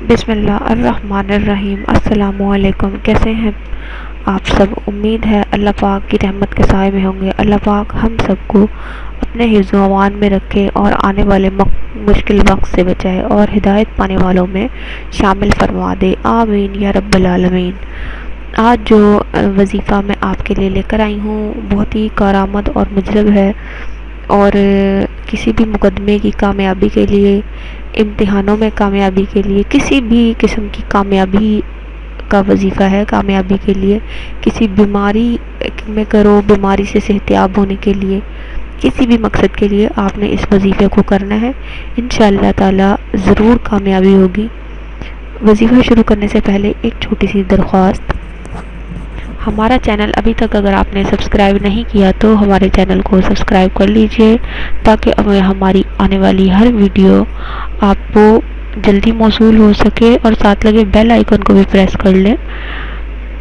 بسم اللہ الرحمن الرحیم۔ السلام علیکم، کیسے ہیں آپ سب؟ امید ہے اللہ پاک کی رحمت کے سائے میں ہوں گے۔ اللہ پاک ہم سب کو اپنے حفظ و امان میں رکھے اور آنے والے مشکل وقت سے بچائے اور ہدایت پانے والوں میں شامل فرما دے، آمین یا رب العالمین۔ آج جو وظیفہ میں آپ کے لیے لے کر آئی ہوں بہت ہی کارآمد اور مجرب ہے، اور کسی بھی مقدمے کی کامیابی کے لیے، امتحانوں میں کامیابی کے لیے، کسی بھی قسم کی کامیابی کا وظیفہ ہے۔ کامیابی کے لیے، کسی بیماری میں کرو، بیماری سے صحتیاب ہونے کے لیے، کسی بھی مقصد کے لیے آپ نے اس وظیفے کو کرنا ہے، انشاءاللہ تعالی ضرور کامیابی ہوگی۔ وظیفہ شروع کرنے سے پہلے ایک چھوٹی سی درخواست، ہمارا چینل ابھی تک اگر آپ نے سبسکرائب نہیں کیا تو ہمارے چینل کو سبسکرائب کر لیجئے، تاکہ ہماری آنے والی ہر ویڈیو آپ کو جلدی موصول ہو سکے، اور ساتھ لگے بیل آئیکن کو بھی پریس کر لیں۔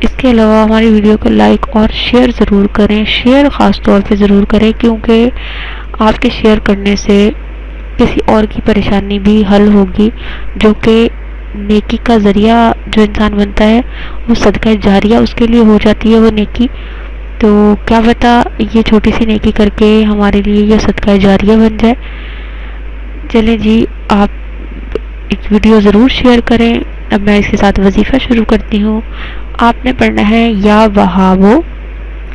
اس کے علاوہ ہماری ویڈیو کو لائک اور شیئر ضرور کریں، شیئر خاص طور پہ ضرور کریں، کیونکہ آپ کے شیئر کرنے سے کسی اور کی پریشانی بھی حل ہوگی، جو کہ نیکی کا ذریعہ جو انسان بنتا ہے وہ صدقہ جاریہ اس کے لیے ہو جاتی ہے وہ نیکی۔ تو کیا پتہ یہ چھوٹی سی نیکی کر کے ہمارے لیے یہ صدقہ جاریہ بن جائے۔ چلیں جی، آپ ایک ویڈیو ضرور شیئر کریں۔ اب میں اس کے ساتھ وظیفہ شروع کرتی ہوں۔ آپ نے پڑھنا ہے یا وہابو،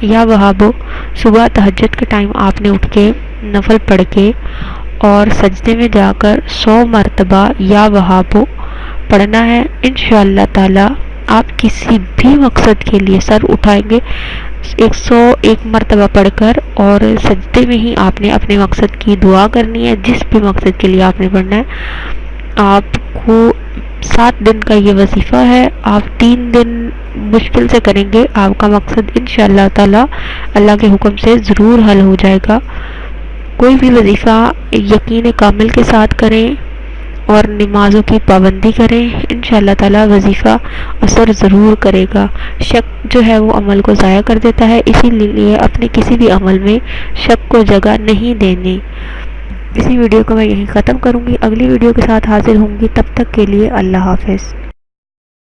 یا وہابو۔ صبح تہجد کے ٹائم آپ نے اٹھ کے نفل پڑھ کے اور سجدے میں جا کر 100 مرتبہ یا وہابو پڑھنا ہے۔ انشاءاللہ تعالی آپ کسی بھی مقصد کے لیے سر اٹھائیں گے 101 مرتبہ پڑھ کر، اور سجدے میں ہی آپ نے اپنے مقصد کی دعا کرنی ہے، جس بھی مقصد کے لیے آپ نے پڑھنا ہے۔ آپ کو 7 دن کا یہ وظیفہ ہے، آپ 3 دن مشکل سے کریں گے، آپ کا مقصد انشاءاللہ تعالی اللہ کے حکم سے ضرور حل ہو جائے گا۔ کوئی بھی وظیفہ یقین کامل کے ساتھ کریں اور نمازوں کی پابندی کریں، انشاءاللہ تعالی وظیفہ اثر ضرور کرے گا۔ شک جو ہے وہ عمل کو ضائع کر دیتا ہے، اسی لیے اپنے کسی بھی عمل میں شک کو جگہ نہیں دینی۔ اسی ویڈیو کو میں یہیں ختم کروں گی، اگلی ویڈیو کے ساتھ حاضر ہوں گی، تب تک کے لیے اللہ حافظ۔